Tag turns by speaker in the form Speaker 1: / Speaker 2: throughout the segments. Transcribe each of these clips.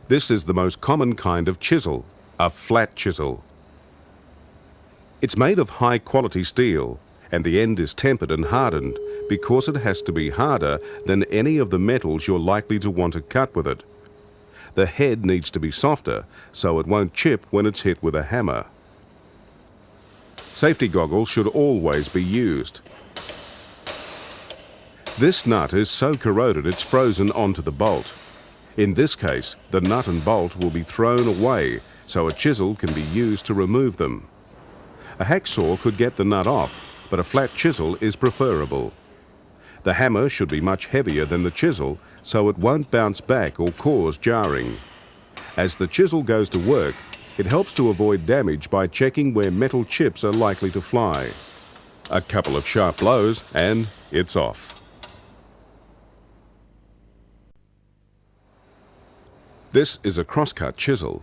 Speaker 1: This is the most common kind of chisel, a flat chisel. It's made of high-quality steel, and the end is tempered and hardened because it has to be harder than any of the metals you're likely to want to cut with it. The head needs to be softer so it won't chip when it's hit with a hammer. Safety goggles should always be used. This nut is so corroded it's frozen onto the bolt. In this case, the nut and bolt will be thrown away so a chisel can be used to remove them. A hacksaw could get the nut off, but a flat chisel is preferable. The hammer should be much heavier than the chisel so it won't bounce back or cause jarring. As the chisel goes to work, it helps to avoid damage by checking where metal chips are likely to fly. A couple of sharp blows and it's off. This is a crosscut chisel.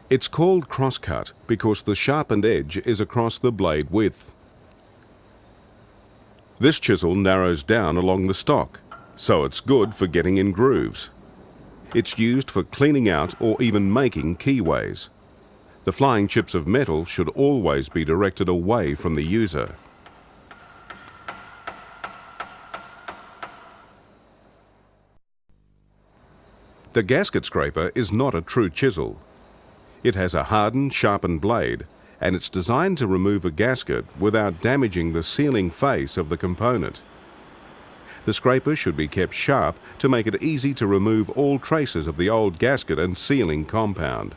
Speaker 1: It's called crosscut because the sharpened edge is across the blade width. This chisel narrows down along the stock, so it's good for getting in grooves. It's used for cleaning out or even making keyways. The flying chips of metal should always be directed away from the user. The gasket scraper is not a true chisel. It has a hardened, sharpened blade, and it's designed to remove a gasket without damaging the sealing face of the component. The scraper should be kept sharp to make it easy to remove all traces of the old gasket and sealing compound.